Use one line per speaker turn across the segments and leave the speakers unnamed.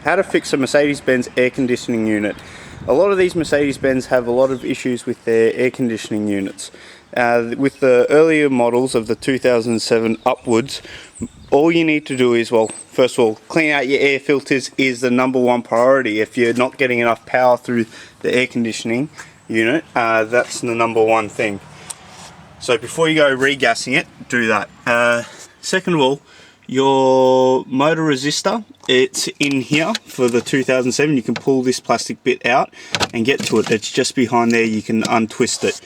how to fix a Mercedes-Benz air conditioning unit. A lot of these Mercedes-Benz have a lot of issues with their air conditioning units. With the earlier models of the 2007 upwards, all you need to do is, well, first of all, clean out your air filters is the #1 priority. If you're not getting enough power through the air conditioning unit, that's the #1 thing. So before you go regassing it, do that. Second of all, your motor resistor, it's in here for the 2007. You can pull this plastic bit out and get to it. It's just behind there. You can untwist it.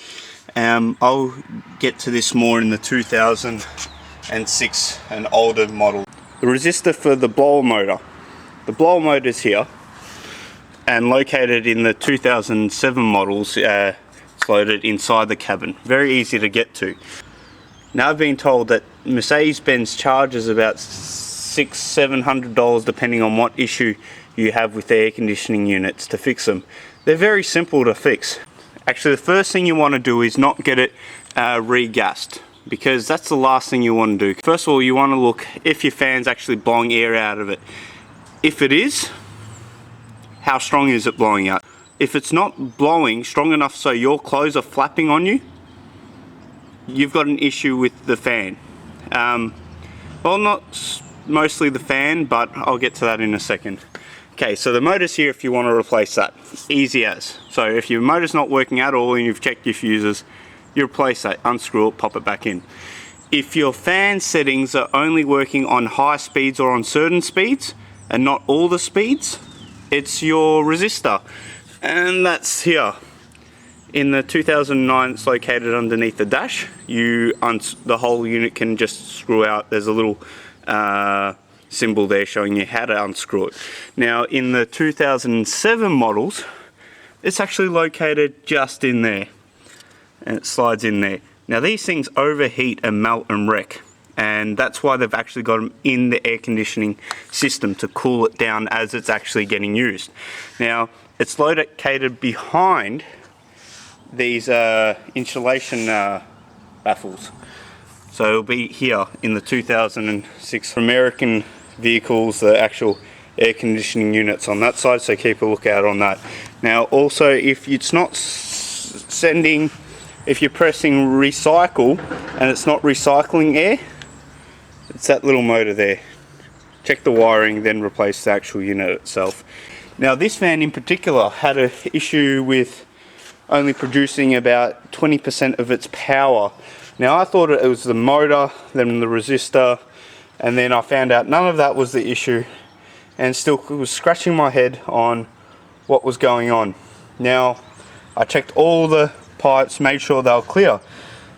I'll get to this more in the 2006 and older model. The resistor for the blower motor. The blower motor is here and located in the 2007 models. It's located inside the cabin. Very easy to get to. Now I've been told that Mercedes-Benz charges about $600–700 depending on what issue you have with the air conditioning units to fix them. They're very simple to fix. Actually, the first thing you want to do is not get it regassed, because that's the last thing you want to do. First of all, you want to look if your fan's actually blowing air out of it. If it is, how strong is it blowing out? If it's not blowing strong enough so your clothes are flapping on you, you've got an issue with the fan. Well, not mostly the fan, but I'll get to that in a second. Okay, so the motor's here if you want to replace that. Easy as. So if your motor's not working at all and you've checked your fuses, you replace that, unscrew it, pop it back in. If your fan settings are only working on high speeds or on certain speeds and not all the speeds, it's your resistor. And that's here. In the 2009, it's located underneath the dash. The whole unit can just screw out. There's a little symbol there showing you how to unscrew it. Now in the 2007 models, it's actually located just in there, and it slides in there. Now these things overheat and melt and wreck, and that's why they've actually got them in the air conditioning system to cool it down as it's actually getting used. Now it's located behind these insulation baffles. So it'll be here in the 2006 American vehicles, the actual air conditioning units on that side, so keep a lookout on that. Now also, if it's not if you're pressing recycle and it's not recycling air, it's that little motor there. Check the wiring, then replace the actual unit itself. Now this fan in particular had an issue with only producing about 20% of its power. Now I thought it was the motor, then the resistor, and then I found out none of that was the issue, and still was scratching my head on what was going on. Now I checked all the pipes, made sure they were clear.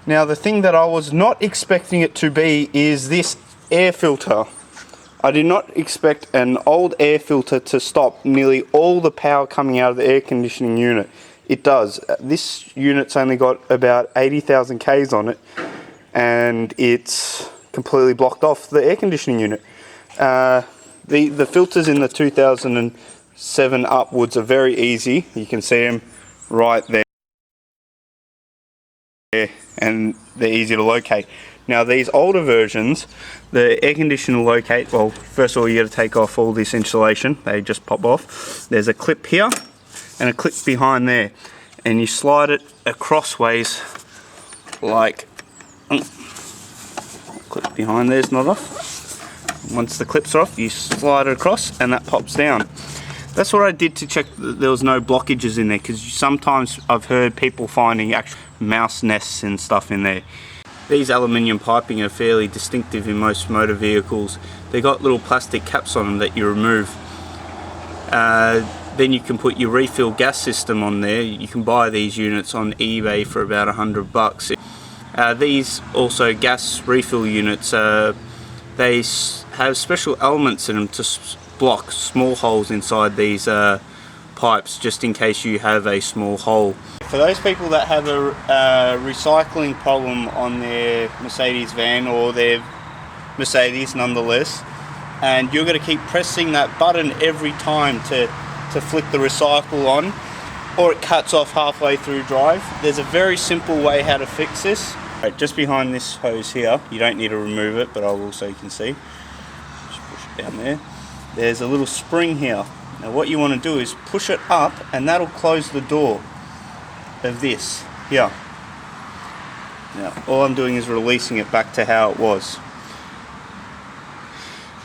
Now the thing that I was not expecting it to be is this air filter. I did not expect an old air filter to stop nearly all the power coming out of the air conditioning unit. It does. This unit's only got about 80,000 Ks on it, and it's completely blocked off the air conditioning unit. The filters in the 2007 upwards are very easy. You can see them right there, and they're easy to locate. Now these older versions, the air conditioner locate, well, first of all you got to take off all this insulation. They just pop off. There's a clip here and a clip behind there, and you slide it acrossways like clip behind there's not off. Once the clips are off, you slide it across and that pops down. That's what I did to check that there was no blockages in there, because sometimes I've heard people finding actual mouse nests and stuff in there. These aluminium piping are fairly distinctive in most motor vehicles. They got little plastic caps on them that you remove. Then you can put your refill gas system on there. You can buy these units on eBay for about $100. These also gas refill units, they have special elements in them to block small holes inside these pipes, just in case you have a small hole. For those people that have a recycling problem on their Mercedes van, or their Mercedes nonetheless, and you're going to keep pressing that button every time to flick the recycle on, or it cuts off halfway through drive, there's a very simple way how to fix this. Right, just behind this hose here, you don't need to remove it, but I will so you can see. Just push it down there. there's a little spring here. Now what you want to do is push it up, and that'll close the door of this here. Now all I'm doing is releasing it back to how it was.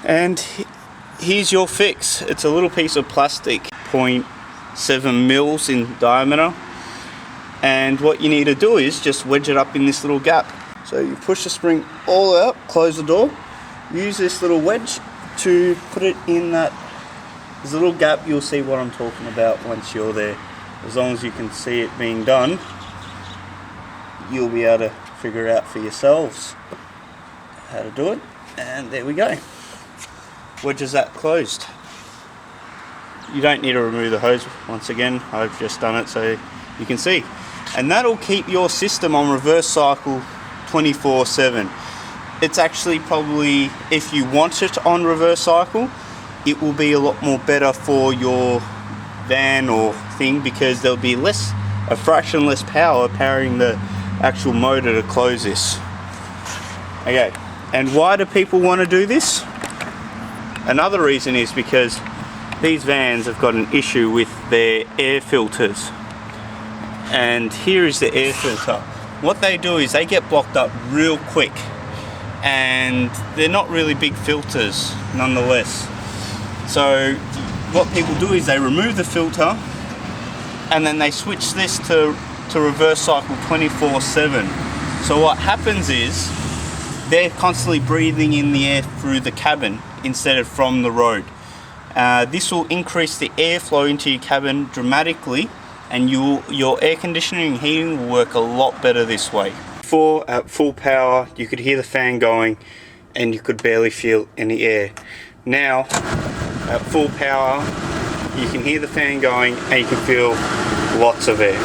And here's your fix. It's a little piece of plastic, 0.7 mils in diameter, and what you need to do is just wedge it up in this little gap. So you push the spring all out, close the door, use this little wedge to put it in that little gap. You'll see what I'm talking about once you're there. As long as you can see it being done, you'll be able to figure out for yourselves how to do it. And there we go. Wedges that closed. You don't need to remove the hose. Once again, I've just done it so you can see. And that'll keep your system on reverse cycle 24/7. It's actually probably, if you want it on reverse cycle, it will be a lot more better for your van or thing, because there'll be a fraction less power powering the actual motor to close this. Okay, and why do people want to do this? Another reason is because these vans have got an issue with their air filters. And here is the air filter. What they do is they get blocked up real quick, and they're not really big filters nonetheless. So what people do is they remove the filter, and then they switch this to reverse cycle 24/7. So what happens is they're constantly breathing in the air through the cabin instead of from the road. This will increase the airflow into your cabin dramatically, and your air conditioning and heating will work a lot better this way. Before, at full power, you could hear the fan going and you could barely feel any air. Now at full power, you can hear the fan going and you can feel lots of air.